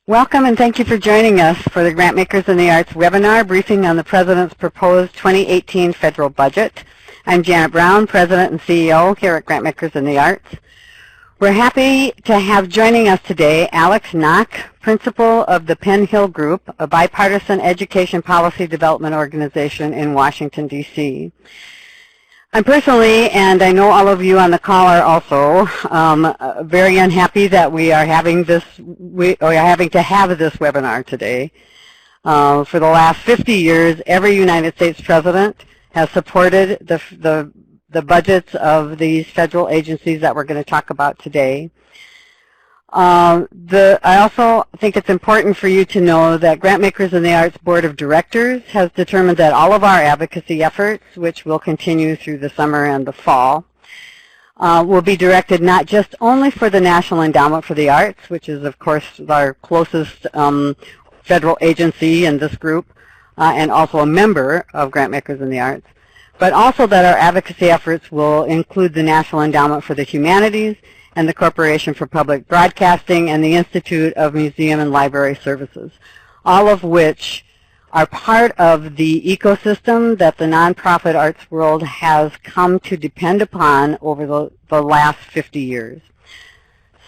Welcome and thank you for joining us for the Grantmakers in the Arts webinar briefing on the President's proposed 2018 federal budget. I'm Janet Brown, President and CEO here at Grantmakers in the Arts. We're happy to have joining us today Alex Nock, Principal of the Penn Group, a bipartisan education policy development organization in Washington, D.C. I'm personally, and I know all of you on the call are also, very unhappy that we are having to have this webinar today. For the last 50 years, every United States president has supported the budgets of these federal agencies that we're going to talk about today. I also think it's important for you to know that Grantmakers in the Arts Board of Directors has determined that all of our advocacy efforts, which will continue through the summer and the fall, will be directed not just only for the National Endowment for the Arts, which is of course our closest federal agency in this group, and also a member of Grantmakers in the Arts, but also that our advocacy efforts will include the National Endowment for the Humanities and the Corporation for Public Broadcasting and the Institute of Museum and Library Services, all of which are part of the ecosystem that the nonprofit arts world has come to depend upon over the last 50 years.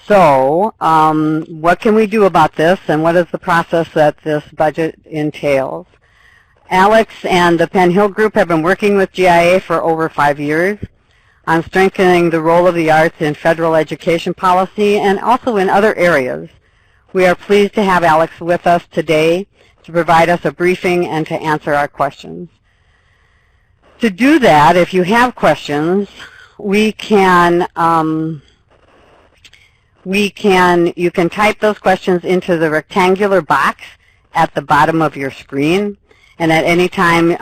So what can we do about this, and what is the process that this budget entails? Alex and the Penn Group have been working with GIA for over 5 years on strengthening the role of the arts in federal education policy and also in other areas. We are pleased to have Alex with us today to provide us a briefing and to answer our questions. To do that, if you have questions, you can type those questions into the rectangular box at the bottom of your screen. And at any time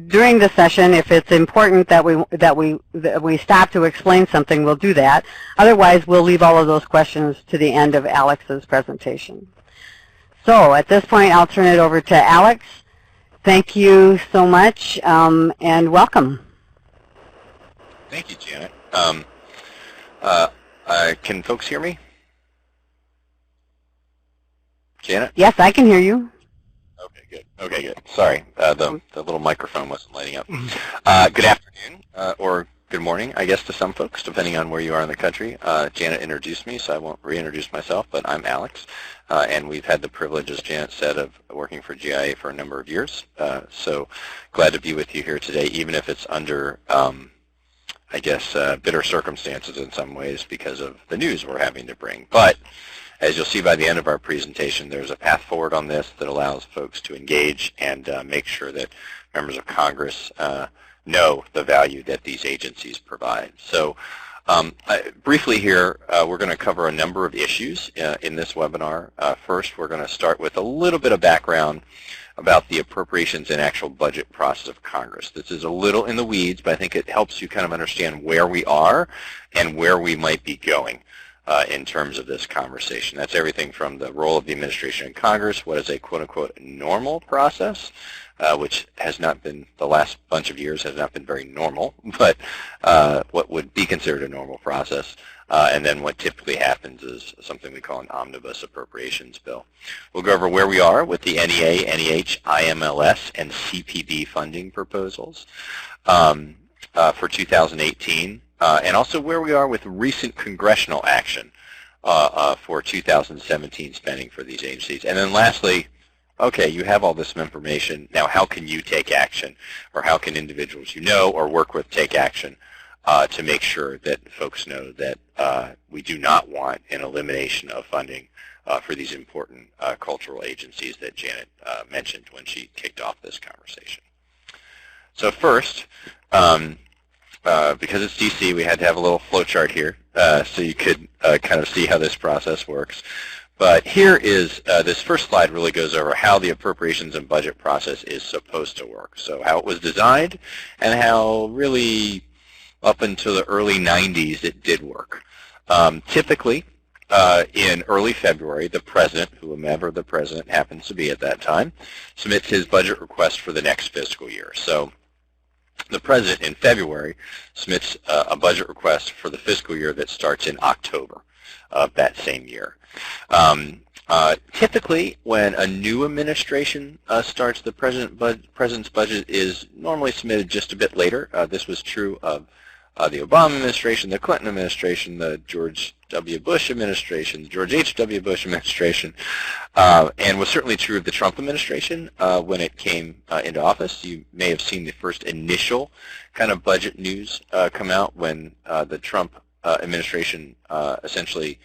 during the session, if it's important that we stop to explain something, we'll do that. Otherwise, we'll leave all of those questions to the end of Alex's presentation. So at this point, I'll turn it over to Alex. Thank you so much, and welcome. Thank you, Janet. Can folks hear me? Janet? Yes, I can hear you. Okay, good. Sorry, the little microphone wasn't lighting up. Good afternoon, or good morning, I guess, to some folks, depending on where you are in the country. Janet introduced me, so I won't reintroduce myself, but I'm Alex, and we've had the privilege, as Janet said, of working for GIA for a number of years. So glad to be with you here today, even if it's under, I guess, bitter circumstances in some ways because of the news we're having to bring. But as you'll see by the end of our presentation, there's a path forward on this that allows folks to engage and make sure that members of Congress know the value that these agencies provide. So briefly here, we're going to cover a number of issues in this webinar. First, we're going to start with a little bit of background about the appropriations and actual budget process of Congress. This is a little in the weeds, but I think it helps you kind of understand where we are and where we might be going in terms of this conversation. That's everything from the role of the administration in Congress, what is a quote-unquote normal process, which has not been, the last bunch of years has not been very normal, but what would be considered a normal process, and then what typically happens is something we call an omnibus appropriations bill. We'll go over where we are with the NEA, NEH, IMLS, and CPB funding proposals for 2018. And also where we are with recent congressional action for 2017 spending for these agencies. And then lastly, okay, you have all this information. Now how can you take action, or how can individuals you know or work with take action to make sure that folks know that we do not want an elimination of funding for these important cultural agencies that Janet mentioned when she kicked off this conversation. So first, because it's DC, we had to have a little flow chart here so you could kind of see how this process works. But here is, this first slide really goes over how the appropriations and budget process is supposed to work. So how it was designed and how really up until the early 90s it did work. Typically, in early February, the president, whomever the president happens to be at that time, submits his budget request for the next fiscal year. So the president in February submits a budget request for the fiscal year that starts in October. of that same year. Typically, when a new administration starts, the president's budget is normally submitted just a bit later. This was true of the Obama administration, the Clinton administration, the George W. Bush administration, the George H.W. Bush administration, and was certainly true of the Trump administration when it came into office. You may have seen the first initial kind of budget news come out when the Trump administration essentially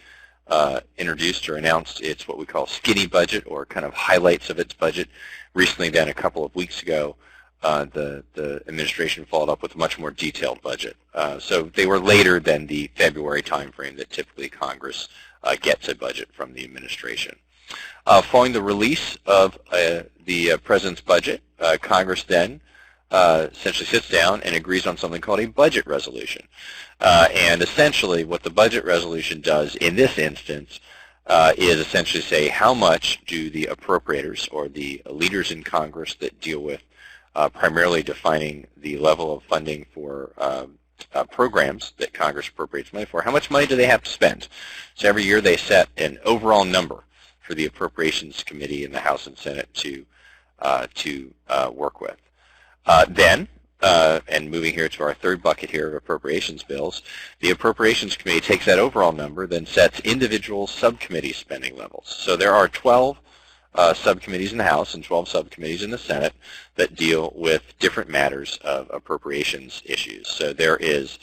introduced or announced its what we call skinny budget, or kind of highlights of its budget. Recently, then a couple of weeks ago, the administration followed up with a much more detailed budget. So they were later than the February timeframe that typically Congress gets a budget from the administration. Following the release of the president's budget, Congress then essentially sits down and agrees on something called a budget resolution. And essentially what the budget resolution does in this instance is essentially say how much do the appropriators, or the leaders in Congress that deal with primarily defining the level of funding for programs that Congress appropriates money for, how much money do they have to spend? So every year they set an overall number for the Appropriations Committee in the House and Senate to work with. Then, and moving here to our third bucket here of appropriations bills, the Appropriations Committee takes that overall number, then sets individual subcommittee spending levels. So there are 12 subcommittees in the House and 12 subcommittees in the Senate that deal with different matters of appropriations issues. So there is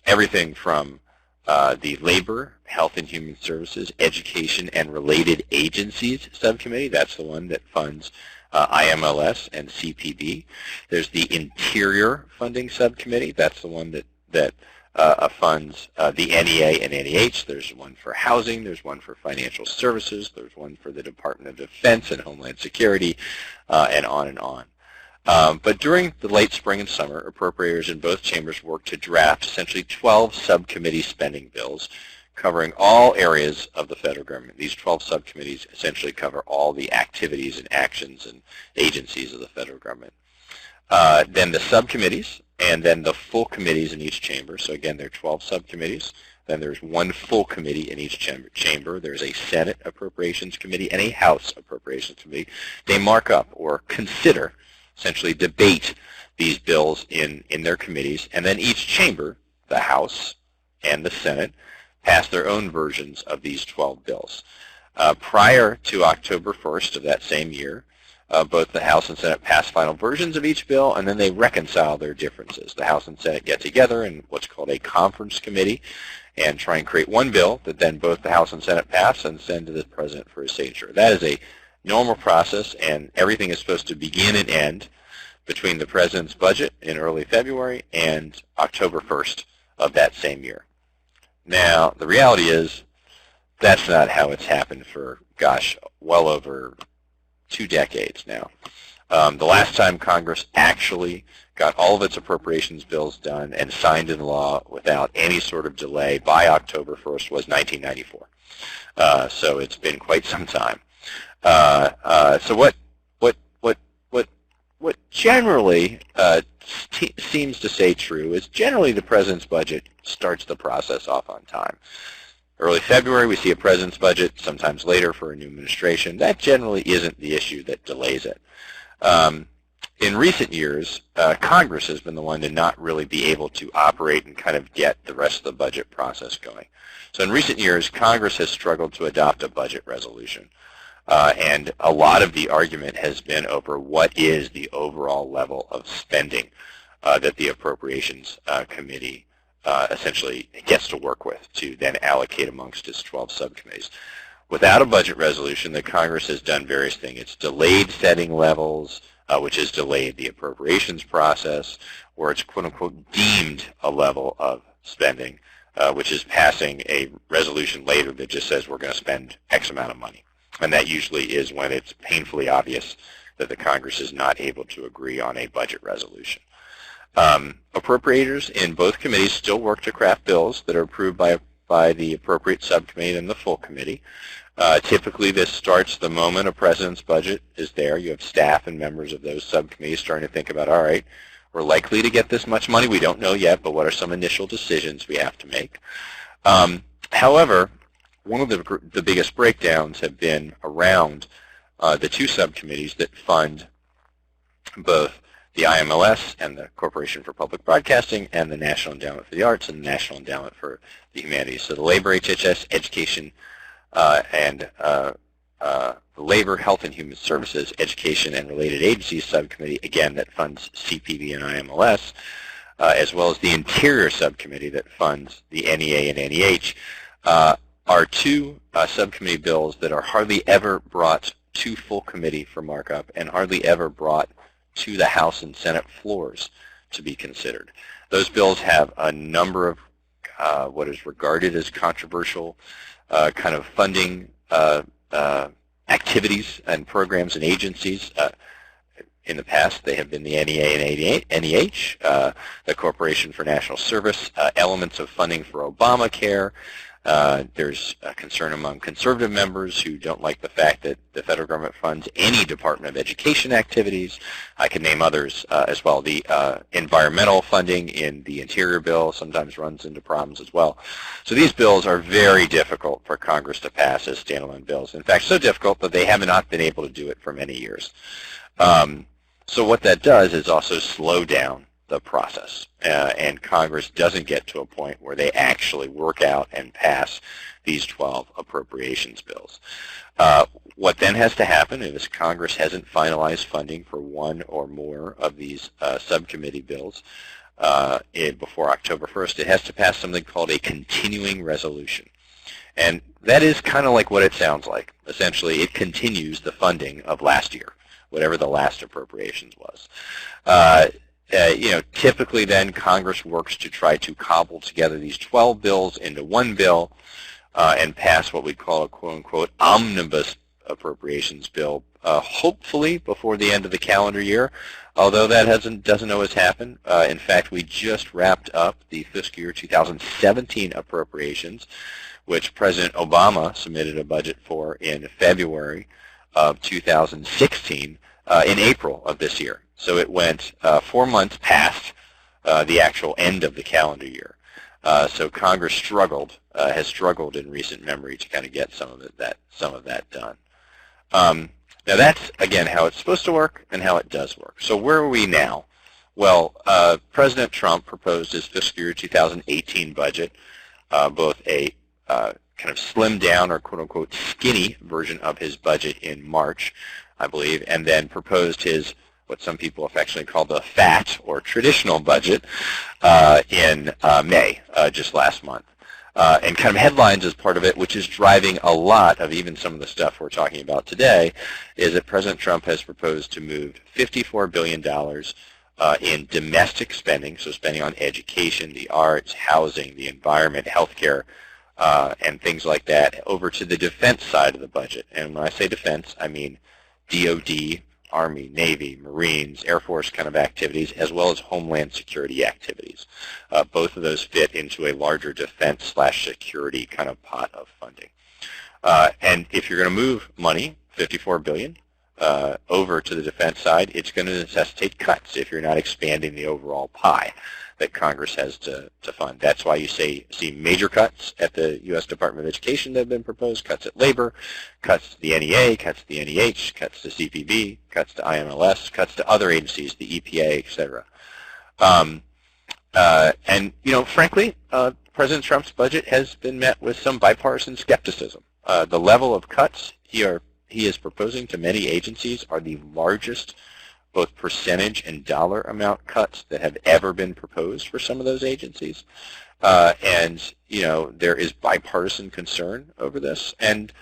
everything from the Labor, Health and Human Services, Education and Related Agencies Subcommittee. That's the one that funds IMLS and CPB. There's the Interior Funding Subcommittee. That's the one that funds the NEA and NEH. There's one for housing. There's one for financial services. There's one for the Department of Defense and Homeland Security, and on and on. But during the late spring and summer, appropriators in both chambers worked to draft essentially 12 subcommittee spending bills covering all areas of the federal government. These 12 subcommittees essentially cover all the activities and actions and agencies of the federal government. Then the subcommittees, and then the full committees in each chamber. So again, there are 12 subcommittees. Then there's one full committee in each chamber. There's a Senate Appropriations Committee and a House Appropriations Committee. They mark up or consider, essentially debate these bills in their committees. And then each chamber, the House and the Senate, pass their own versions of these 12 bills. Prior to October 1st of that same year, both the House and Senate pass final versions of each bill, and then they reconcile their differences. The House and Senate get together in what's called a conference committee and try and create one bill that then both the House and Senate pass and send to the President for his signature. That is a normal process, and everything is supposed to begin and end between the President's budget in early February and October 1st of that same year. Now, the reality is that's not how it's happened for, gosh, well over 2 decades now. The last time Congress actually got all of its appropriations bills done and signed into law without any sort of delay by October 1st was 1994. So it's been quite some time. So what generally seems to say true is generally the President's budget starts the process off on time. Early February, we see a President's budget, sometimes later for a new administration. That generally isn't the issue that delays it. In recent years, Congress has been the one to not really be able to operate and kind of get the rest of the budget process going. So in recent years, Congress has struggled to adopt a budget resolution. And a lot of the argument has been over what is the overall level of spending that the Appropriations Committee essentially gets to work with to then allocate amongst its 12 subcommittees. Without a budget resolution, the Congress has done various things. It's delayed setting levels, which has delayed the appropriations process, or it's quote-unquote deemed a level of spending, which is passing a resolution later that just says we're going to spend X amount of money. And that usually is when it's painfully obvious that the Congress is not able to agree on a budget resolution. Appropriators in both committees still work to craft bills that are approved by the appropriate subcommittee and the full committee. Typically, this starts the moment a President's budget is there. You have staff and members of those subcommittees starting to think about, all right, we're likely to get this much money. We don't know yet, but what are some initial decisions we have to make? However, one of the biggest breakdowns have been around the two subcommittees that fund both the IMLS and the Corporation for Public Broadcasting and the National Endowment for the Arts and the National Endowment for the Humanities. So the Labor HHS, Education, and the Labor, Health and Human Services, Education and Related Agencies Subcommittee, again, that funds CPB and IMLS, as well as the Interior Subcommittee that funds the NEA and NEH, are two subcommittee bills that are hardly ever brought to full committee for markup and hardly ever brought to the House and Senate floors to be considered. Those bills have a number of what is regarded as controversial kind of funding activities and programs and agencies. In the past, they have been the NEA and NEH, the Corporation for National Service, elements of funding for Obamacare. There's a concern among conservative members who don't like the fact that the federal government funds any Department of Education activities. I can name others as well. The environmental funding in the Interior bill sometimes runs into problems as well. So these bills are very difficult for Congress to pass as standalone bills. In fact, so difficult that they have not been able to do it for many years. So what that does is also slow down the process, and Congress doesn't get to a point where they actually work out and pass these 12 appropriations bills. What then has to happen is Congress hasn't finalized funding for one or more of these subcommittee bills before October 1st. It has to pass something called a continuing resolution. And that is kind of like what it sounds like. Essentially, it continues the funding of last year, whatever the last appropriations was. Typically then Congress works to try to cobble together these 12 bills into one bill and pass what we call a quote-unquote omnibus appropriations bill, hopefully before the end of the calendar year, although that doesn't always happen. In fact, we just wrapped up the fiscal year 2017 appropriations, which President Obama submitted a budget for in February of 2016 in April of this year. So it went 4 months past the actual end of the calendar year. So Congress has struggled in recent memory to kind of get some of that done. Now that's, again, how it's supposed to work and how it does work. So where are we now? Well, President Trump proposed his fiscal year 2018 budget, both a kind of slimmed down or quote-unquote skinny version of his budget in March, I believe, and then proposed his what some people affectionately call the fat or traditional budget in May, just last month. And kind of headlines as part of it, which is driving a lot of even some of the stuff we're talking about today, is that President Trump has proposed to move $54 billion in domestic spending, so spending on education, the arts, housing, the environment, healthcare, and things like that, over to the defense side of the budget. And when I say defense, I mean DOD, Army, Navy, Marines, Air Force kind of activities, as well as Homeland Security activities. Both of those fit into a larger defense/security kind of pot of funding. And if you're going to move money, $54 billion, over to the defense side, it's going to necessitate cuts if you're not expanding the overall pie that Congress has to fund. That's why you see major cuts at the U.S. Department of Education that have been proposed, cuts at Labor, cuts to the NEA, cuts to the NEH, cuts to CPB, cuts to IMLS, cuts to other agencies, the EPA, et cetera. And, frankly, President Trump's budget has been met with some bipartisan skepticism. The level of cuts he is proposing to many agencies are the largest both percentage and dollar amount cuts that have ever been proposed for some of those agencies. And, there is bipartisan concern over this. And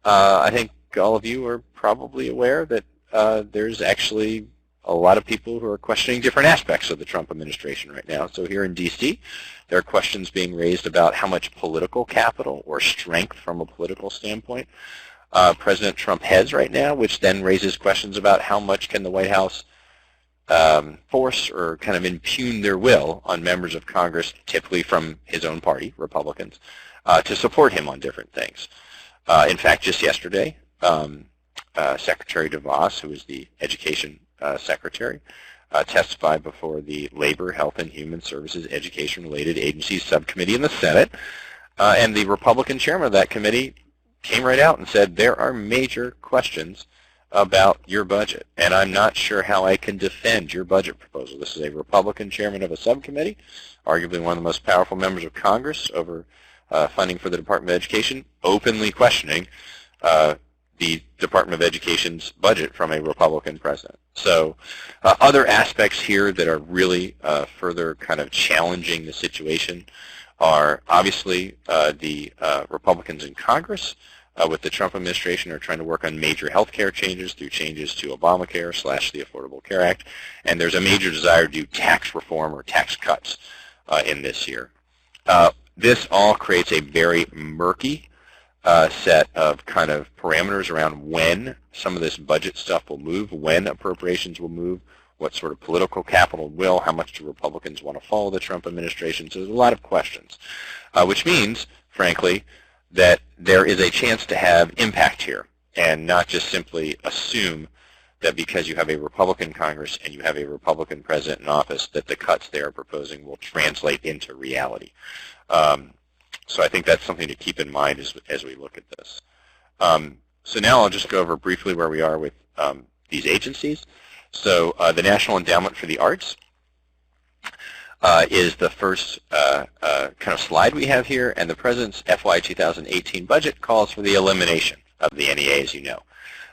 I think all of you are probably aware that there's actually a lot of people who are questioning different aspects of the Trump administration right now. So here in D.C., there are questions being raised about how much political capital or strength from a political standpoint President Trump has right now, which then raises questions about how much can the White House force or kind of impugn their will on members of Congress, typically from his own party, Republicans, to support him on different things. In fact, just yesterday, Secretary DeVos, who is the Education Secretary, testified before the Labor, Health and Human Services Education-Related Agencies Subcommittee in the Senate, And the Republican chairman of that committee came right out and said, there are major questions about your budget, and I'm not sure how I can defend your budget proposal. This is a Republican chairman of a subcommittee, arguably one of the most powerful members of Congress over funding for the Department of Education, openly questioning the Department of Education's budget from a Republican president. So other aspects here that are really further kind of challenging the situation are obviously the Republicans in Congress with the Trump administration are trying to work on major health care changes through changes to Obamacare / the Affordable Care Act, and there's a major desire to do tax reform or tax cuts in this year. This all creates a very murky set of kind of parameters around when some of this budget stuff will move, when appropriations will move, what sort of political capital will, how much do Republicans want to follow the Trump administration. So there's a lot of questions, which means, frankly, that there is a chance to have impact here and not just simply assume that because you have a Republican Congress and you have a Republican president in office that the cuts they are proposing will translate into reality. So I think that's something to keep in mind as we look at this. So now I'll just go over briefly where we are with these agencies. So the National Endowment for the Arts is the first kind of slide we have here, and the President's FY 2018 budget calls for the elimination of the NEA, as you know.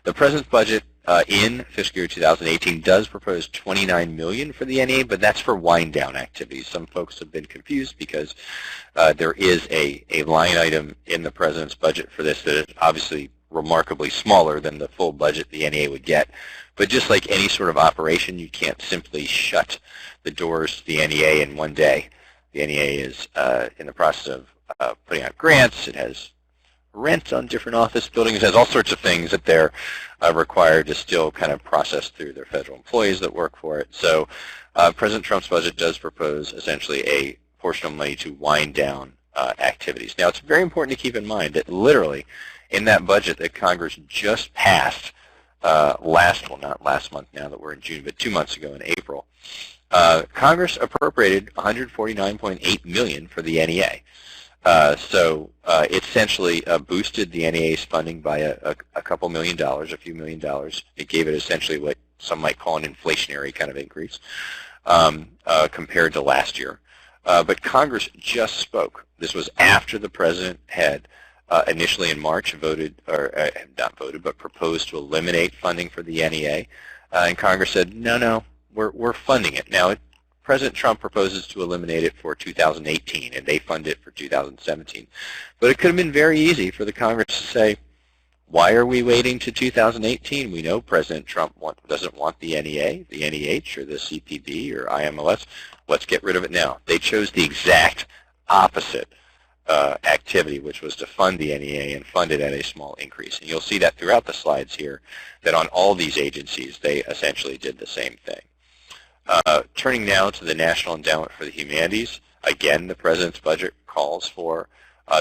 The President's budget in fiscal year 2018 does propose $29 million for the NEA, but that's for wind-down activities. Some folks have been confused because there is a line item in the President's budget for this that is obviously remarkably smaller than the full budget the NEA would get. But just like any sort of operation, you can't simply shut the doors to the NEA in one day. The NEA is in the process of putting out grants. It has rent on different office buildings. It has all sorts of things that they're required to still kind of process through their federal employees that work for it. So President Trump's budget does propose essentially a portion of money to wind down activities. Now, it's very important to keep in mind that literally in that budget that Congress just passed not last month now that we're in June, but 2 months ago in April, Congress appropriated $149.8 million for the NEA. So it essentially boosted the NEA's funding by a couple $1 million, a few $1 million. It gave it essentially what some might call an inflationary kind of increase compared to last year. But Congress just spoke. This was after the President had initially in March voted, or not voted, but proposed to eliminate funding for the NEA. And Congress said, no, we're funding it. Now, President Trump proposes to eliminate it for 2018, and they fund it for 2017. But it could have been very easy for the Congress to say, why are we waiting to 2018? We know President Trump doesn't want the NEA, the NEH, or the CPB, or IMLS. Let's get rid of it now. They chose the exact opposite activity, which was to fund the NEA and fund it at a small increase. And you'll see that throughout the slides here, that on all these agencies, they essentially did the same thing. Turning now to the National Endowment for the Humanities, again, the President's budget calls for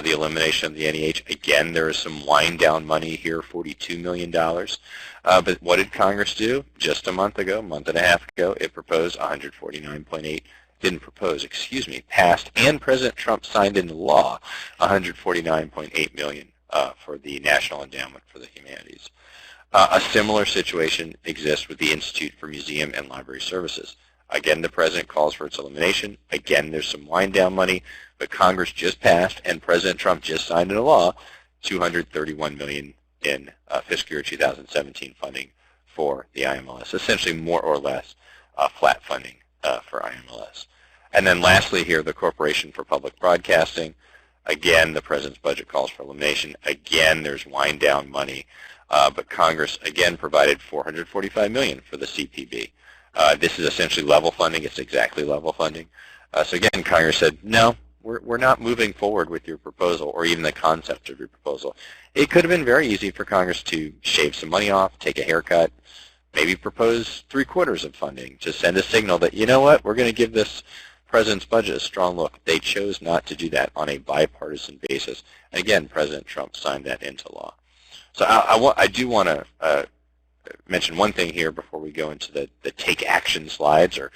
the elimination of the NEH. Again, there is some wind-down money here, $42 million. But what did Congress do? Just a month ago, month and a half ago, it proposed $149.8 didn't propose, excuse me, passed, and President Trump signed into law $149.8 million for the National Endowment for the Humanities. A similar situation exists with the Institute for Museum and Library Services. Again, the President calls for its elimination. Again, there's some wind-down money, but Congress just passed, and President Trump just signed into law $231 million in fiscal year 2017 funding for the IMLS, essentially more or less flat funding for IMLS. And then lastly here, the Corporation for Public Broadcasting. Again, the President's budget calls for elimination. Again, there's wind-down money, but Congress, again, provided $445 million for the CPB. This is essentially level funding. It's exactly level funding. So again, Congress said, no, we're not moving forward with your proposal or even the concept of your proposal. It could have been very easy for Congress to shave some money off, take a haircut, maybe propose 3/4 of funding to send a signal that, you know what, we're going to give this President's budget a strong look. They chose not to do that on a bipartisan basis. And again, President Trump signed that into law. So I do want to mention one thing here before we go into the take action slides, or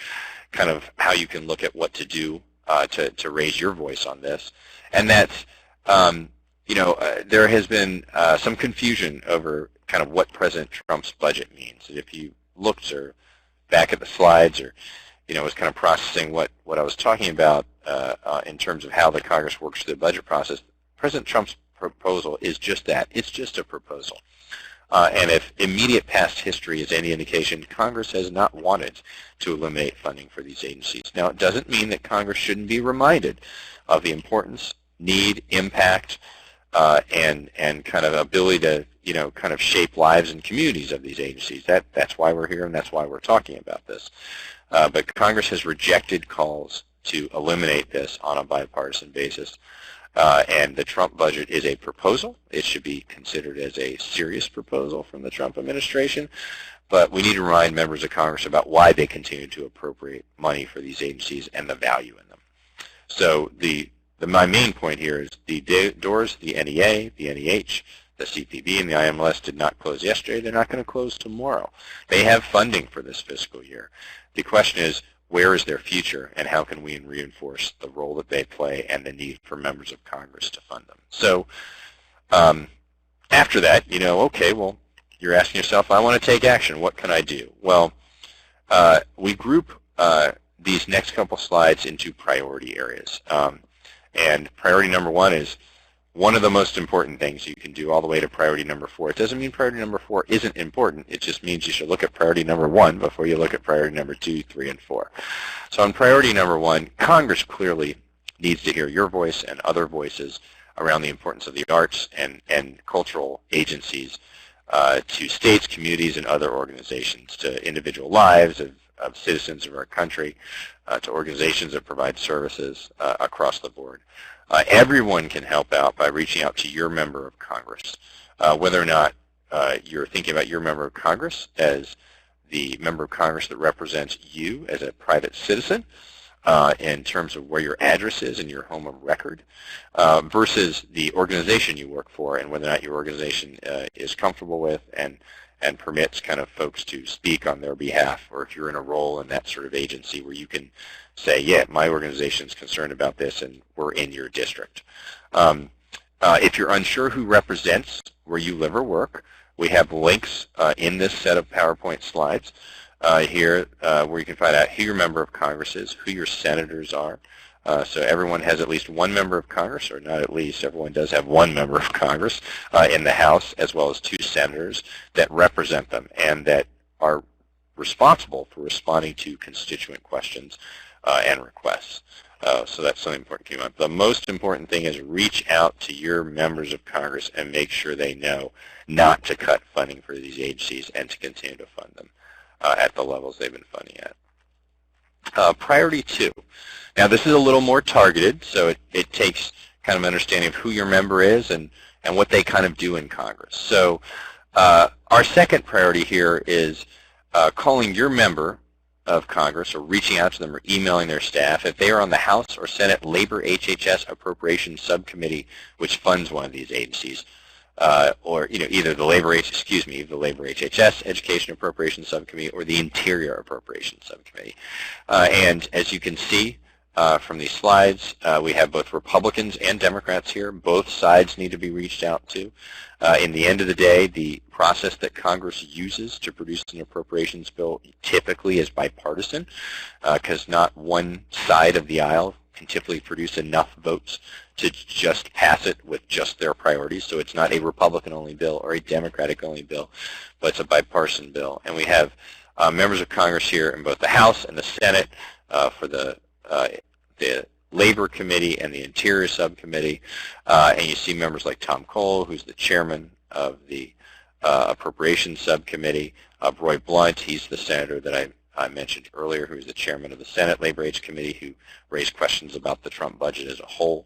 kind of how you can look at what to do to raise your voice on this. And that's there has been some confusion over kind of what President Trump's budget means. If you looked or back at the slides or, was kind of processing what I was talking about in terms of how the Congress works through the budget process, President Trump's proposal is just that. It's just a proposal. And if immediate past history is any indication, Congress has not wanted to eliminate funding for these agencies. Now, it doesn't mean that Congress shouldn't be reminded of the importance, need, impact, and kind of ability to, kind of shape lives and communities of these agencies. That's why we're here, and that's why we're talking about this. But Congress has rejected calls to eliminate this on a bipartisan basis. And the Trump budget is a proposal. It should be considered as a serious proposal from the Trump administration. But we need to remind members of Congress about why they continue to appropriate money for these agencies and the value in them. So my main point here is the doors, the NEA, the NEH, the CPB, and the IMLS did not close yesterday. They're not going to close tomorrow. They have funding for this fiscal year. The question is, where is their future, and how can we reinforce the role that they play and the need for members of Congress to fund them? So after that, okay, well, you're asking yourself, I want to take action. What can I do? Well, we group these next couple slides into priority areas. And priority number 1 is one of the most important things you can do all the way to priority number 4. It doesn't mean priority number 4 isn't important. It just means you should look at priority number 1 before you look at priority number 2, 3, and 4. So on priority number 1, Congress clearly needs to hear your voice and other voices around the importance of the arts and cultural agencies to states, communities, and other organizations, to individual lives of citizens of our country, to organizations that provide services across the board. Everyone can help out by reaching out to your member of Congress, whether or not you're thinking about your member of Congress as the member of Congress that represents you as a private citizen in terms of where your address is and your home of record versus the organization you work for and whether or not your organization is comfortable with and permits kind of folks to speak on their behalf, or if you're in a role in that sort of agency where you can say, yeah, my organization is concerned about this and we're in your district. If you're unsure who represents where you live or work, we have links in this set of PowerPoint slides here where you can find out who your member of Congress is, who your senators are. So everyone has at least one member of Congress, or not at least, everyone does have one member of Congress in the House, as well as 2 senators that represent them and that are responsible for responding to constituent questions and requests. So that's something important to keep in mind. The most important thing is reach out to your members of Congress and make sure they know not to cut funding for these agencies and to continue to fund them at the levels they've been funding at. Priority 2. Now this is a little more targeted, so it takes kind of understanding of who your member is and what they kind of do in Congress. So our second priority here is calling your member of Congress or reaching out to them or emailing their staff if they are on the House or Senate Labor HHS Appropriations Subcommittee, which funds one of these agencies, or either the Labor HHS Education Appropriations Subcommittee or the Interior Appropriations Subcommittee. And as you can see from these slides, we have both Republicans and Democrats here. Both sides need to be reached out to. In the end of the day, the process that Congress uses to produce an appropriations bill typically is bipartisan, because not one side of the aisle can typically produce enough votes to just pass it with just their priorities. So it's not a Republican-only bill or a Democratic-only bill, but it's a bipartisan bill. And we have members of Congress here in both the House and the Senate for the Labor Committee and the Interior Subcommittee, and you see members like Tom Cole, who's the chairman of the Appropriations Subcommittee, Roy Blunt, he's the senator that I mentioned earlier, who's the chairman of the Senate Labor Age Committee, who raised questions about the Trump budget as a whole.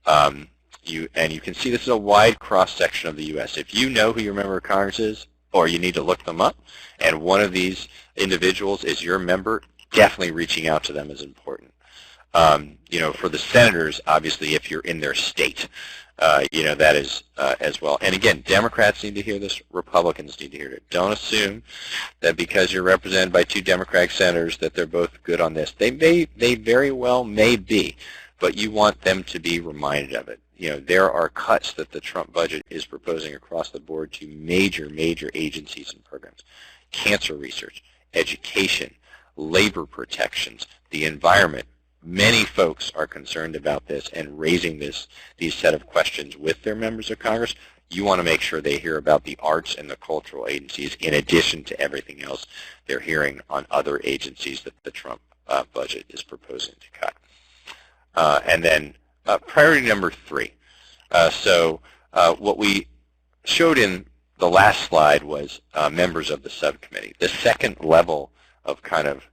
And you can see this is a wide cross-section of the U.S. If you know who your member of Congress is, or you need to look them up, and one of these individuals is your member, definitely reaching out to them is important. For the senators, obviously, if you're in their state, that is as well. And again, Democrats need to hear this, Republicans need to hear it. Don't assume that because you're represented by 2 Democratic senators that they're both good on this. They very well may be, but you want them to be reminded of it. there are cuts that the Trump budget is proposing across the board to major agencies and programs. Cancer research, education, labor protections, the environment. Many folks are concerned about this and raising these set of questions with their members of Congress. You want to make sure they hear about the arts and the cultural agencies in addition to everything else they're hearing on other agencies that the Trump budget is proposing to cut. And then priority number 3. What we showed in the last slide was members of the subcommittee. The second level of kind of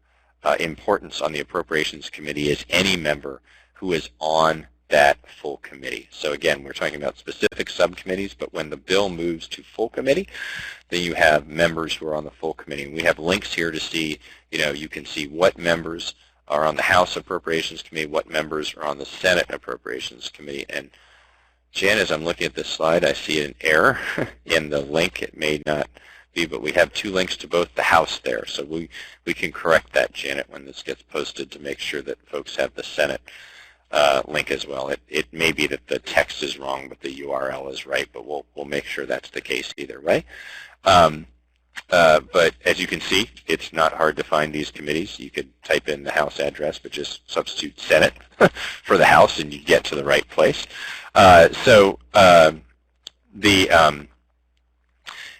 importance on the Appropriations Committee is any member who is on that full committee. So again, we're talking about specific subcommittees, but when the bill moves to full committee, then you have members who are on the full committee. And we have links here to see, you can see what members are on the House Appropriations Committee, what members are on the Senate Appropriations Committee. And Jan, as I'm looking at this slide, I see an error in the link. It may not be, but we have 2 links to both the House there. So we can correct that, Janet, when this gets posted to make sure that folks have the Senate link as well. It may be that the text is wrong, but the URL is right, but we'll make sure that's the case either way. But as you can see, it's not hard to find these committees. You could type in the House address, but just substitute Senate for the House, and you get to the right place. The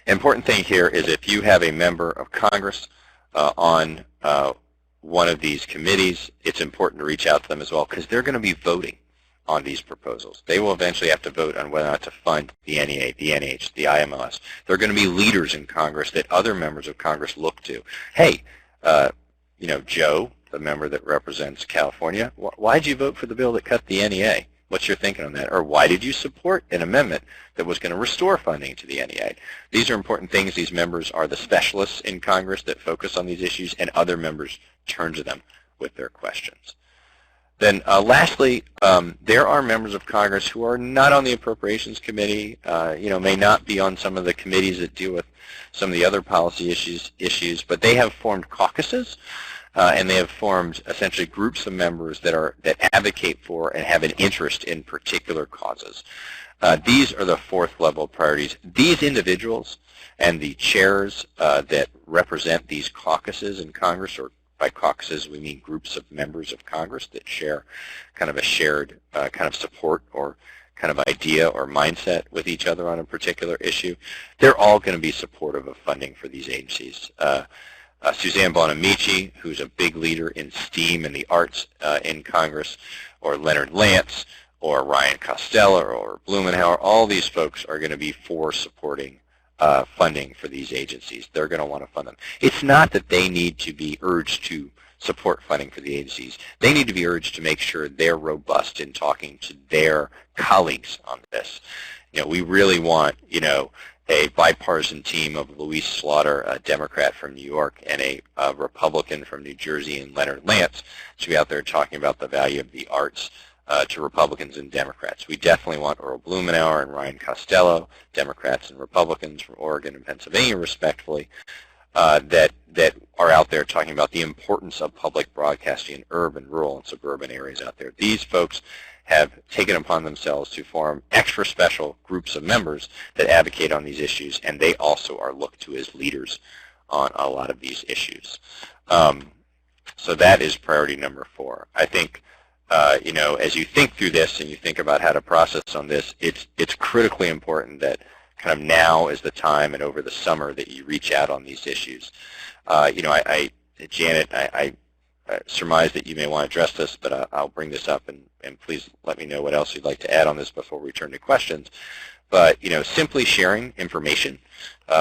important thing here is if you have a member of Congress on one of these committees, it's important to reach out to them as well because they're going to be voting on these proposals. They will eventually have to vote on whether or not to fund the NEA, the NH, the IMLS. They're going to be leaders in Congress that other members of Congress look to. Hey, Joe, the member that represents California, why did you vote for the bill that cut the NEA? What's your thinking on that? Or why did you support an amendment that was going to restore funding to the NEA? These are important things. These members are the specialists in Congress that focus on these issues, and other members turn to them with their questions. Then lastly, there are members of Congress who are not on the Appropriations Committee, may not be on some of the committees that deal with some of the other policy issues, but they have formed caucuses. And they have formed essentially groups of members that advocate for and have an interest in particular causes. These are the 4th level priorities. These individuals and the chairs that represent these caucuses in Congress, or by caucuses we mean groups of members of Congress that share kind of a shared kind of support or kind of idea or mindset with each other on a particular issue, they're all going to be supportive of funding for these agencies. Suzanne Bonamici, who's a big leader in STEAM and the arts in Congress, or Leonard Lance, or Ryan Costello, or Blumenauer, all these folks are going to be for supporting funding for these agencies. They're going to want to fund them. It's not that they need to be urged to support funding for the agencies. They need to be urged to make sure they're robust in talking to their colleagues on this. We really want, a bipartisan team of Louise Slaughter, a Democrat from New York, and a Republican from New Jersey, and Leonard Lance, to be out there talking about the value of the arts to Republicans and Democrats. We definitely want Earl Blumenauer and Ryan Costello, Democrats and Republicans from Oregon and Pennsylvania, respectively, that are out there talking about the importance of public broadcasting in urban, rural, and suburban areas out there. These folks have taken upon themselves to form extra special groups of members that advocate on these issues, and they also are looked to as leaders on a lot of these issues. So that is priority number 4. I think, as you think through this and you think about how to process on this, it's critically important that kind of now is the time and over the summer that you reach out on these issues. Janet, I surmise that you may want to address this, but I'll bring this up, and please let me know what else you'd like to add on this before we turn to questions. But simply sharing information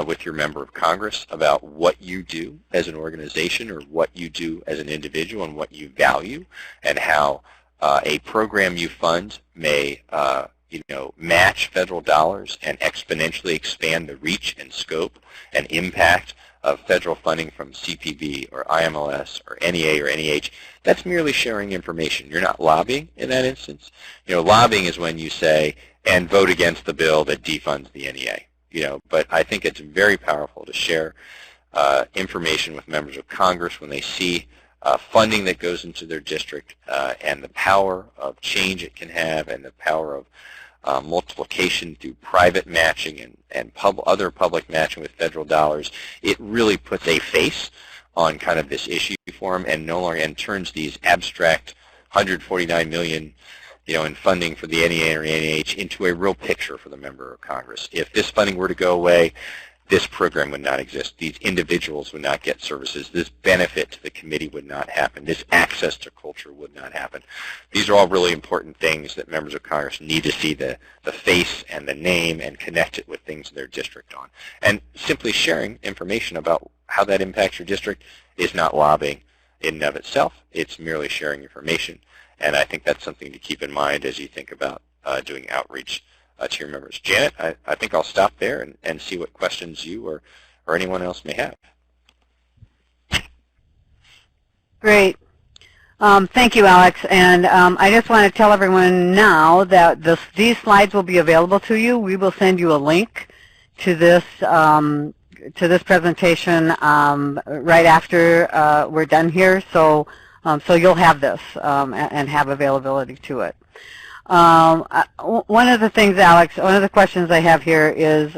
with your member of Congress about what you do as an organization or what you do as an individual and what you value, and how a program you fund may match federal dollars and exponentially expand the reach and scope and impact of federal funding from CPB or IMLS or NEA or NEH. That's merely sharing information. You're not lobbying in that instance. Lobbying is when you say, and vote against the bill that defunds the NEA. But I think it's very powerful to share information with members of Congress when they see funding that goes into their district and the power of change it can have and the power multiplication through private matching and other public matching with federal dollars, it really puts a face on kind of this issue for them and no longer and turns these abstract 149 million in funding for the NEA or NIH into a real picture for the member of Congress. If this funding were to go away, this program would not exist. These individuals would not get services. This benefit to the committee would not happen. This access to culture would not happen. These are all really important things that members of Congress need to see the face and the name and connect it with things in their district on. And simply sharing information about how that impacts your district is not lobbying in and of itself. It's merely sharing information. And I think that's something to keep in mind as you think about doing outreach to your members. Janet, I think I'll stop there and see what questions you or anyone else may have. Great. Thank you, Alex. And I just want to tell everyone now that these slides will be available to you. We will send you a link to this presentation right after we're done here. So you'll have this and have availability to it. One of the things, Alex, one of the questions I have here is,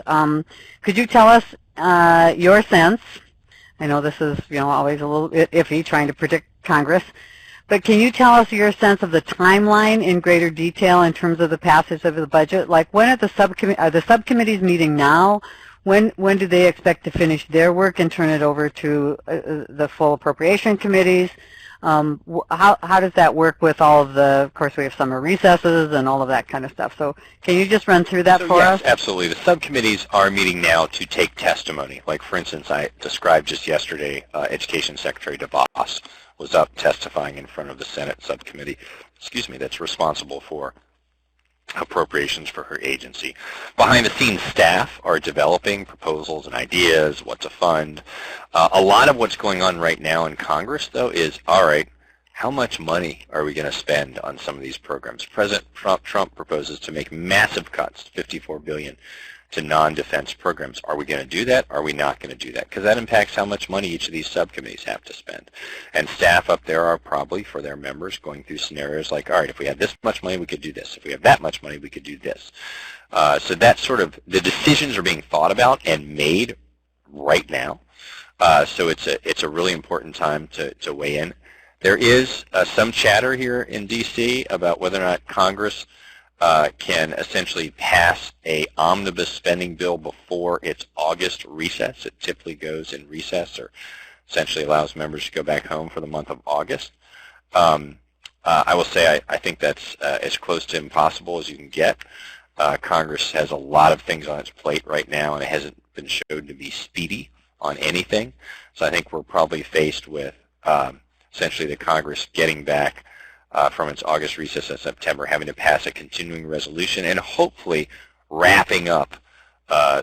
could you tell us your sense? I know this is, always a little bit iffy trying to predict Congress, but can you tell us your sense of the timeline in greater detail in terms of the passage of the budget? Like, when are the subcommittees meeting now? When do they expect to finish their work and turn it over to the full appropriation committees? How does that work with all of of course we have summer recesses and all of that kind of stuff. So can you just run through that for us? Yes, absolutely. The subcommittees are meeting now to take testimony. Like, for instance, I described just yesterday, Education Secretary DeVos was up testifying in front of the Senate subcommittee, that's responsible for appropriations for her agency. Behind the scenes, staff are developing proposals and ideas, what to fund. A lot of what's going on right now in Congress, though, is, all right, how much money are we going to spend on some of these programs? President Trump proposes to make massive cuts, $54 billion, to non-defense programs. Are we going to do that? Are we not going to do that? Because that impacts how much money each of these subcommittees have to spend. And staff up there are probably, for their members, going through scenarios like, all right, if we have this much money, we could do this. If we have that much money, we could do this. So that's sort of, the decisions are being thought about and made right now. So it's a really important time to weigh in. There is some chatter here in D.C. about whether or not Congress can essentially pass a omnibus spending bill before its August recess. It typically goes in recess, or essentially allows members to go back home for the month of August. I will say I think that's as close to impossible as you can get. Congress has a lot of things on its plate right now, and it hasn't been shown to be speedy on anything. So I think we're probably faced with essentially the Congress getting back from its August recess in September, having to pass a continuing resolution and hopefully wrapping up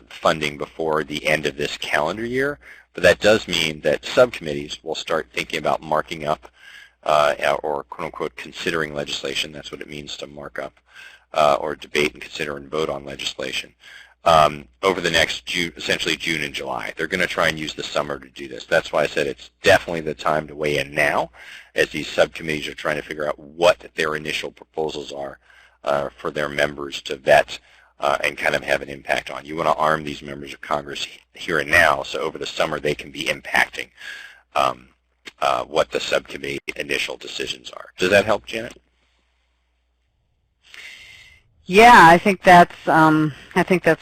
funding before the end of this calendar year. But that does mean that subcommittees will start thinking about marking up or quote-unquote considering legislation. That's what it means to mark up or debate and consider and vote on legislation over the next essentially June and July. They're going to try and use the summer to do this. That's why I said it's definitely the time to weigh in now, as these subcommittees are trying to figure out what their initial proposals are for their members to vet and kind of have an impact on. You want to arm these members of Congress here and now, so over the summer they can be impacting what the subcommittee initial decisions are. Does that help, Janet? Yeah, I think that's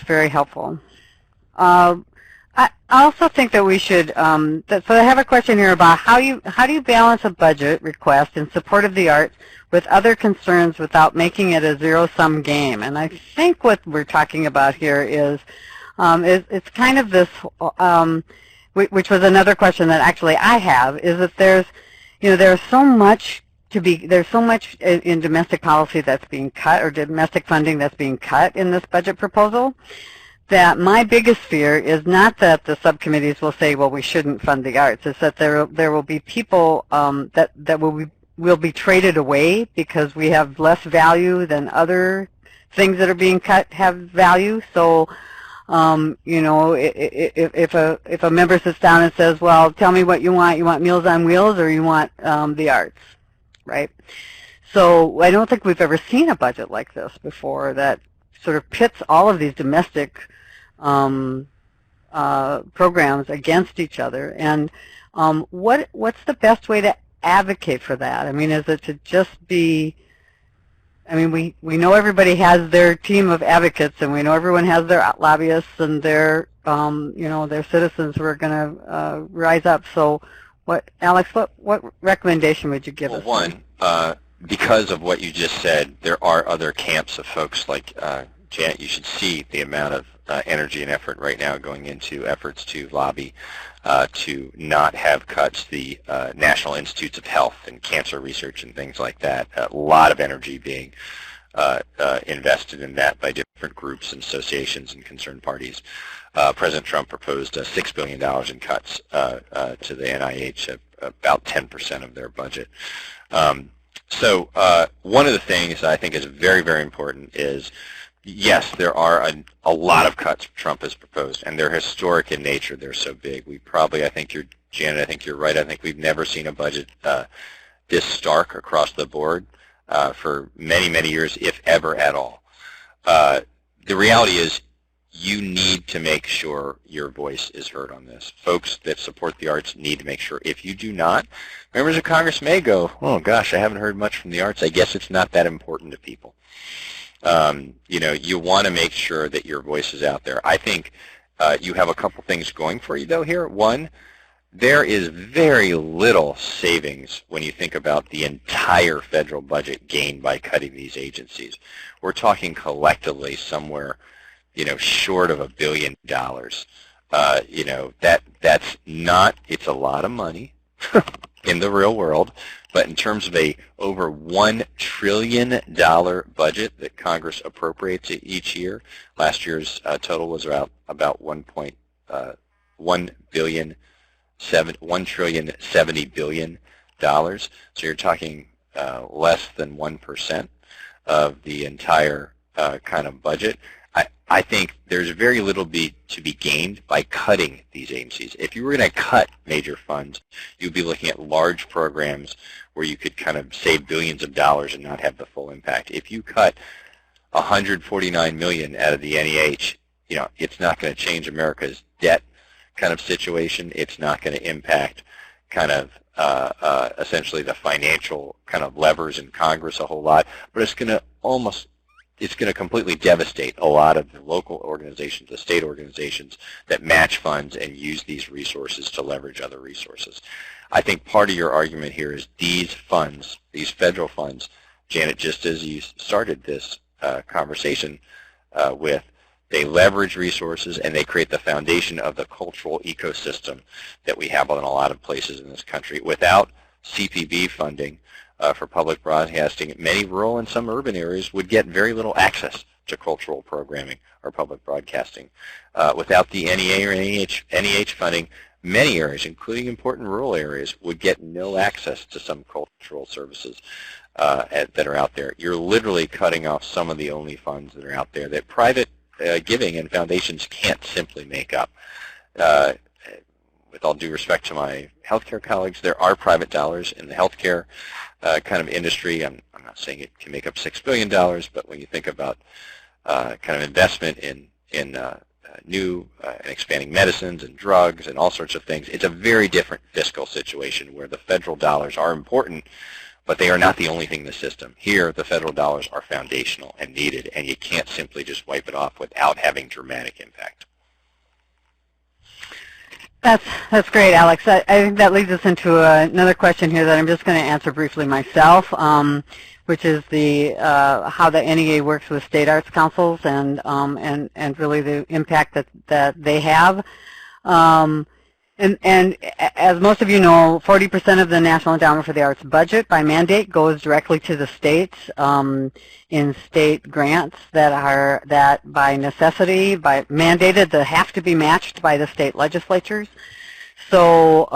very helpful. I also think that we should. So I have a question here about how do you balance a budget request in support of the arts with other concerns without making it a zero-sum game? And I think what we're talking about here is it's kind of this, which was another question that actually I have, is that there's so much in domestic policy that's being cut, or domestic funding that's being cut in this budget proposal, that my biggest fear is not that the subcommittees will say, well, we shouldn't fund the arts. It's that there will be people that will be traded away because we have less value than other things that are being cut have value. So, if a member sits down and says, well, tell me what you want Meals on Wheels or you want the arts, right? So I don't think we've ever seen a budget like this before that sort of pits all of these domestic programs against each other. And what's the best way to advocate for that? I mean, is it to just be, I mean, we know everybody has their team of advocates, and we know everyone has their lobbyists and their, you know, their citizens who are going to rise up. So, Alex, what recommendation would you give us? Well, one, because of what you just said, there are other camps of folks like Janet. You should see the amount of energy and effort right now going into efforts to lobby to not have cuts. The National Institutes of Health and cancer research and things like that. A lot of energy being invested in that by different groups and associations and concerned parties. President Trump proposed $6 billion in cuts to the NIH, about 10% of their budget. So one of the things I think is very, very important is, yes, there are a lot of cuts Trump has proposed, and they're historic in nature. They're so big. We probably, I think you're, Janet, I think you're right. I think we've never seen a budget this stark across the board for many, many years, if ever at all. The reality is you need to make sure your voice is heard on this. Folks that support the arts need to make sure. If you do not, members of Congress may go, oh, gosh, I haven't heard much from the arts. I guess it's not that important to people. You know, you want to make sure that your voice is out there. I think you have a couple things going for you, though, here. One, there is very little savings when you think about the entire federal budget gained by cutting these agencies. We're talking collectively somewhere, you know, short of $1 billion. You know, that's not, it's a lot of money in the real world, but in terms of a over $1 trillion budget that Congress appropriates each year, last year's total was about $1,070 billion. So you're talking less than 1% of the entire kind of budget. I think there's very little to be gained by cutting these agencies. If you were going to cut major funds, you'd be looking at large programs where you could kind of save billions of dollars and not have the full impact. If you cut $149 million out of the NEH, you know, it's not going to change America's debt kind of situation. It's not going to impact kind of essentially the financial kind of levers in Congress a whole lot, but it's going to completely devastate a lot of the local organizations, the state organizations that match funds and use these resources to leverage other resources. I think part of your argument here is these funds, these federal funds, Janet, just as you started this conversation with, they leverage resources and they create the foundation of the cultural ecosystem that we have in a lot of places in this country. Without CPB funding, for public broadcasting, many rural and some urban areas would get very little access to cultural programming or public broadcasting. Without the NEA or NEH funding, many areas, including important rural areas, would get no access to some cultural services that are out there. You're literally cutting off some of the only funds that are out there that private giving and foundations can't simply make up. With all due respect to my healthcare colleagues, there are private dollars in the healthcare kind of industry. I'm not saying it can make up $6 billion, but when you think about kind of investment in new and expanding medicines and drugs and all sorts of things, it's a very different fiscal situation where the federal dollars are important, but they are not the only thing in the system. Here, the federal dollars are foundational and needed, and you can't simply just wipe it off without having dramatic impact. That's great, Alex. I think that leads us into another question here that I'm just going to answer briefly myself, which is the how the NEA works with state arts councils and really the impact that they have. And as most of you know, 40% of the National Endowment for the Arts budget by mandate goes directly to the states in state grants that by necessity, by mandated, that have to be matched by the state legislatures. So,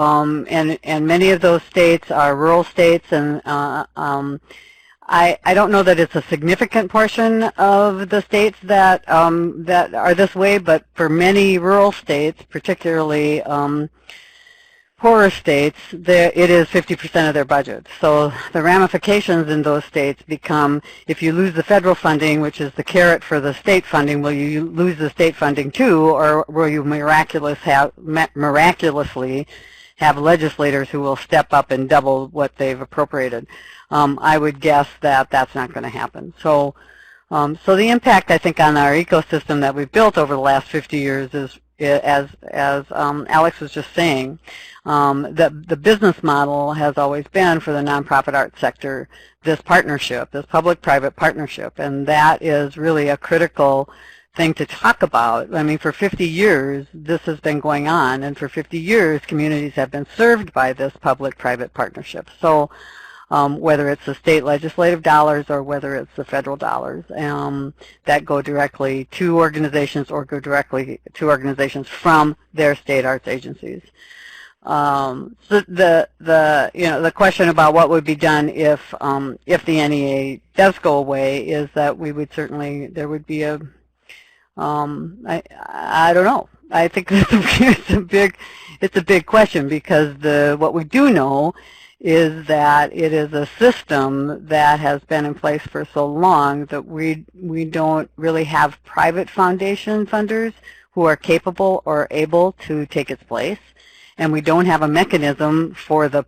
and many of those states are rural states, and I don't know that it's a significant portion of the states that that are this way, but for many rural states, particularly poorer states, it is 50% of their budget. So the ramifications in those states become, if you lose the federal funding, which is the carrot for the state funding, will you lose the state funding too, or will you miraculously have legislators who will step up and double what they've appropriated? I would guess that that's not going to happen. So the impact, I think, on our ecosystem that we've built over the last 50 years is, as Alex was just saying, the business model has always been for the nonprofit arts sector this partnership, this public-private partnership, and that is really a critical thing to talk about. I mean, for 50 years this has been going on, and for 50 years communities have been served by this public-private partnership. So whether it's the state legislative dollars or whether it's the federal dollars that go directly to organizations or go directly to organizations from their state arts agencies. So the question about what would be done if the NEA does go away is that we would certainly, there would be a I don't know. I think it's a big question, because what we do know is that it is a system that has been in place for so long that we don't really have private foundation funders who are capable or able to take its place, and we don't have a mechanism for the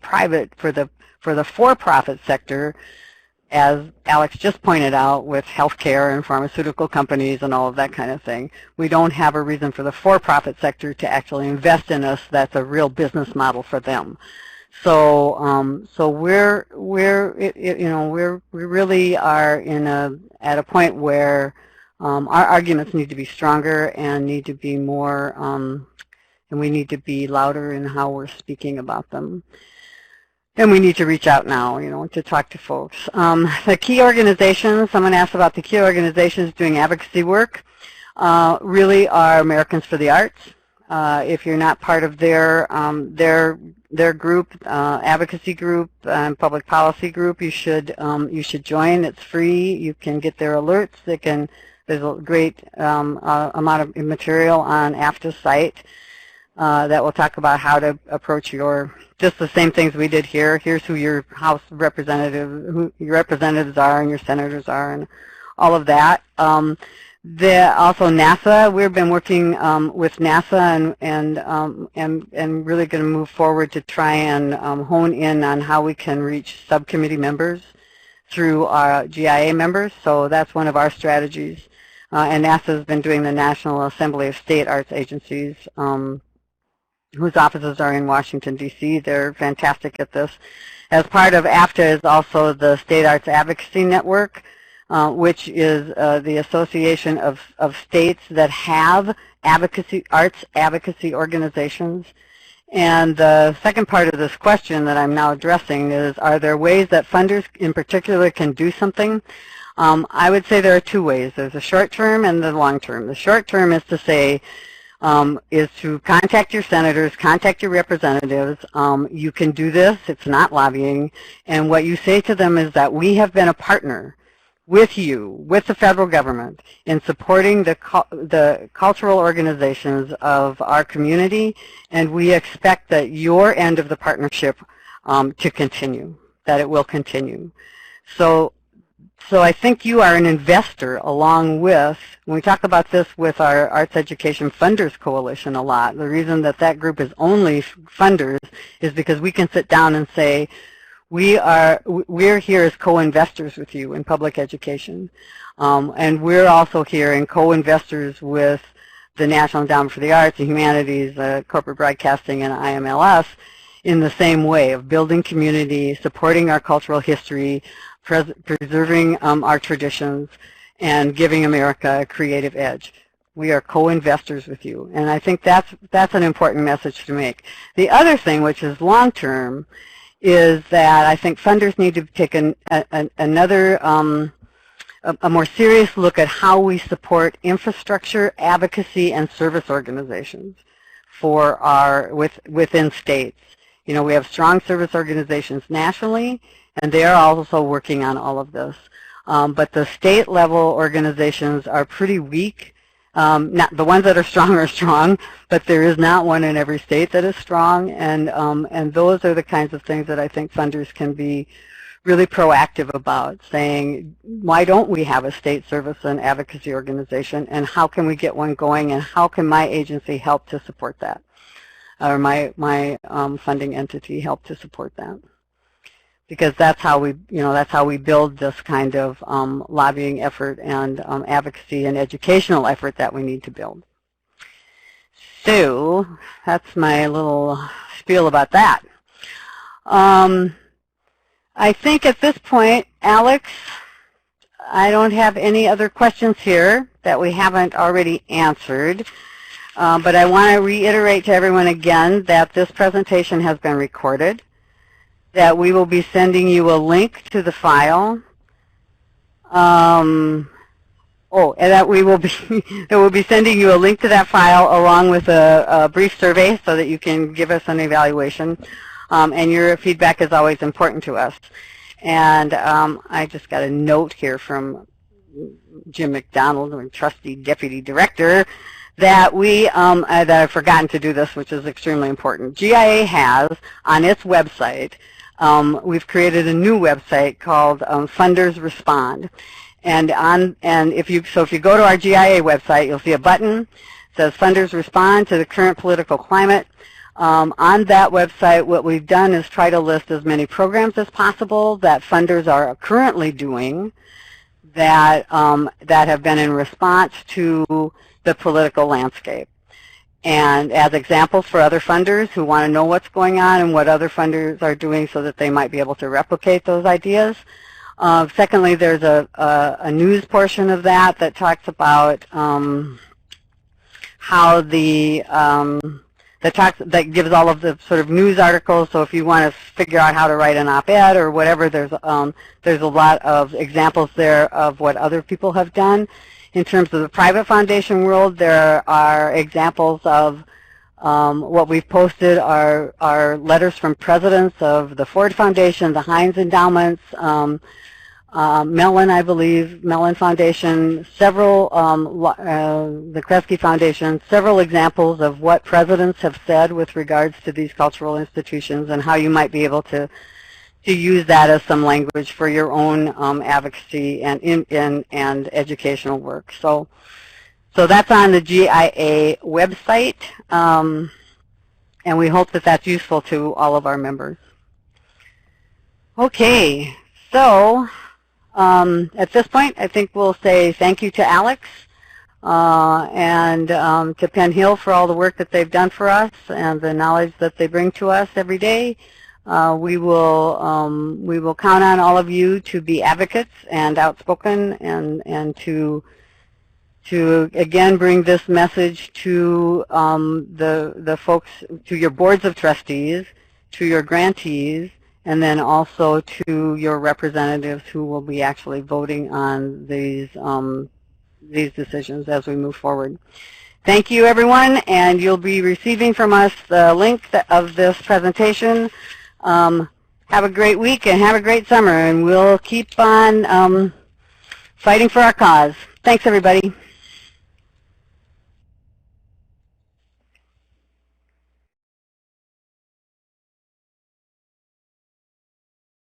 for-profit sector, as Alex just pointed out, with healthcare and pharmaceutical companies and all of that kind of thing. We don't have a reason for the for-profit sector to actually invest in us that's a real business model for them. So we really are at a point where our arguments need to be stronger and need to be more, and we need to be louder in how we're speaking about them. And we need to reach out now, to talk to folks. The key organizations, someone asked about the key organizations doing advocacy work, really are Americans for the Arts. If you're not part of their group, advocacy group, public policy group, you should join. It's free. You can get their alerts. There's a great amount of material on AFTA's site that will talk about how to approach just the same things we did here. Here's who your House representative, who your representatives are and your senators are, and all of that. Also NASA, we've been working with NASA and really going to move forward to try and hone in on how we can reach subcommittee members through our GIA members. So that's one of our strategies. And NASA has been doing the National Assembly of State Arts Agencies, whose offices are in Washington, D.C. They're fantastic at this. As part of AFTA is also the State Arts Advocacy Network, which is the association of states that have arts advocacy organizations. And the second part of this question that I'm now addressing is, are there ways that funders in particular can do something? I would say there are two ways. There's the short term and the long term. The short term is to say, is to contact your senators, contact your representatives. You can do this. It's not lobbying. And what you say to them is that we have been a partner with you, with the federal government, in supporting the cultural organizations of our community, and we expect that your end of the partnership to continue, that it will continue. So I think you are an investor, along with, when we talk about this with our Arts Education Funders Coalition a lot, the reason that group is only funders is because we can sit down and say, we're here as co-investors with you in public education, and we're also here in co-investors with the National Endowment for the Arts, the Humanities, Corporate Broadcasting, and IMLS in the same way of building community, supporting our cultural history, preserving our traditions, and giving America a creative edge. We are co-investors with you, and I think that's an important message to make. The other thing, which is long-term, is that I think funders need to take a more serious look at how we support infrastructure, advocacy, and service organizations within states. We have strong service organizations nationally, and they are also working on all of this. But the state-level organizations are pretty weak. Not the ones that are strong, but there is not one in every state that is strong, and those are the kinds of things that I think funders can be really proactive about, saying, why don't we have a state service and advocacy organization, and how can we get one going, and how can my agency help to support that, or my funding entity help to support that? Because that's how we build this kind of lobbying effort and advocacy and educational effort that we need to build. So that's my little spiel about that. I think at this point, Alex, I don't have any other questions here that we haven't already answered, but I want to reiterate to everyone again that this presentation has been recorded, that we will be sending you a link to the file, and that we will be sending you a link to that file along with a brief survey so that you can give us an evaluation. And your feedback is always important to us. And I just got a note here from Jim McDonald, our trustee deputy director, that that I've forgotten to do this, which is extremely important. GIA has on its website, we've created a new website called Funders Respond. And if you go to our GIA website, you'll see a button that says Funders Respond to the current political climate. On that website, what we've done is try to list as many programs as possible that funders are currently doing that have been in response to the political landscape. And as examples for other funders who want to know what's going on and what other funders are doing so that they might be able to replicate those ideas. Secondly, there's a news portion of that talks about how that gives all of the sort of news articles. So if you want to figure out how to write an op-ed or whatever, there's a lot of examples there of what other people have done. In terms of the private foundation world, there are examples of what we've posted are letters from presidents of the Ford Foundation, the Heinz Endowments, Mellon, I believe, Mellon Foundation, several, the Kresge Foundation, several examples of what presidents have said with regards to these cultural institutions and how you might be able to use that as some language for your own advocacy and educational work. So that's on the GIA website, and we hope that that's useful to all of our members. Okay, so at this point, I think we'll say thank you to Alex and to Penn Hill for all the work that they've done for us and the knowledge that they bring to us every day. We will count on all of you to be advocates and outspoken and to again bring this message to the folks, to your boards of trustees, to your grantees, and then also to your representatives who will be actually voting on these decisions as we move forward. Thank you, everyone, and you'll be receiving from us the link of this presentation. Have a great week and have a great summer, and we'll keep on fighting for our cause. Thanks, everybody.